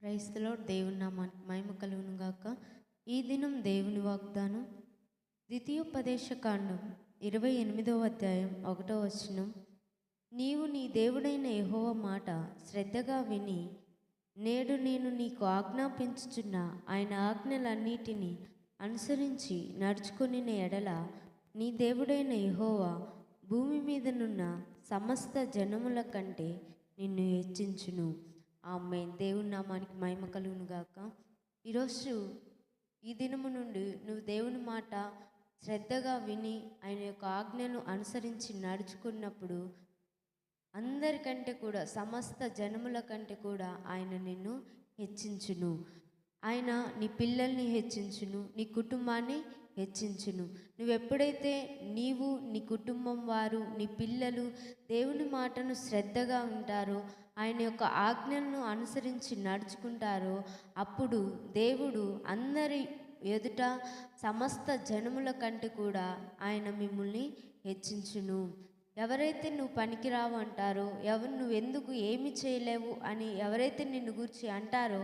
క్రైస్తలో దేవుని నామానికి మహిమ కలుగును గాక. ఈ దినం దేవుని వాగ్దానం ద్వితీయోపదేశ కాండం 28వ అధ్యాయం 1వ వచనం. నీవు నీ దేవుడైన యెహోవా మాట శ్రద్ధగా విని నేడు నేను నీకు ఆజ్ఞాపించుచున్న ఆయన ఆజ్ఞలన్నిటినీ అనుసరించి నడుచుకొనిన ఎడల నీ దేవుడైన యెహోవా భూమి మీదనున్న సమస్త జనముల కంటే నిన్ను హెచ్చించును. ఆమేన్. దేవుని నామానికి మహిమ కలుగును గాక. ఈరోజు ఈ దినము నుండి నువ్వు దేవుని మాట శ్రద్ధగా విని ఆయన యొక్క ఆజ్ఞను అనుసరించి నడుచుకున్నప్పుడు అందరికంటే కూడా సమస్త జనముల కంటే కూడా ఆయన నిన్ను హెచ్చించును. ఆయన నీ పిల్లల్ని హెచ్చించును, నీ కుటుంబాన్ని హెచ్చించును. నువ్వెప్పుడైతే నీవు, నీ కుటుంబం వారు, నీ పిల్లలు దేవుని మాటను శ్రద్ధగా ఉంటారో, ఆయన యొక్క ఆజ్ఞలను అనుసరించి నడుచుకుంటారో, అప్పుడు దేవుడు అందరి ఎదుట సమస్త జనముల కంటే కూడా ఆయన మిమ్మల్ని హెచ్చించును. ఎవరైతే నువ్వు పనికిరావు అంటారో, నువ్వెందుకు ఏమి చేయలేవు అని ఎవరైతే నిన్ను గురించి అంటారో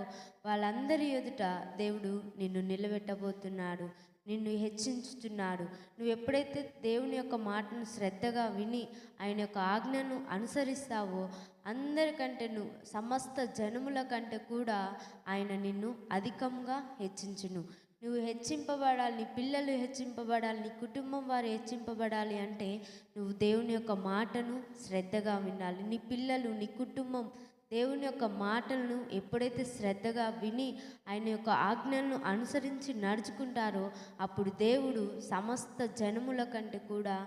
వాళ్ళందరి ఎదుట దేవుడు నిన్ను నిలబెట్టబోతున్నాడు, నిన్ను హెచ్చించుతున్నాడు. నువ్వు ఎప్పుడైతే దేవుని యొక్క మాటను శ్రద్ధగా విని ఆయన యొక్క ఆజ్ఞను అనుసరిస్తావో అందరికంటే నువ్వు సమస్త జనముల కంటే కూడా ఆయన నిన్ను అధికంగా హెచ్చించును. నువ్వు హెచ్చింపబడాలి, నీ పిల్లలు హెచ్చింపబడాలి, నీ కుటుంబం వారు హెచ్చింపబడాలి అంటే నువ్వు దేవుని యొక్క మాటను శ్రద్ధగా వినాలి. నీ పిల్లలు, నీ కుటుంబం దేవుని యొక్క మాటలను ఎప్పుడైతే శ్రద్ధగా విని ఆయన యొక్క ఆజ్ఞలను అనుసరించి నడుచుకుంటారో అప్పుడు దేవుడు సమస్త జనముల కంటే కూడా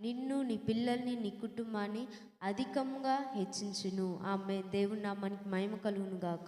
నిన్ను, నీ పిల్లల్ని, నీ కుటుంబాన్ని అధికంగా హెచ్చించును. ఆమె దేవుని నామానికి మహిమ కలుగును గాక.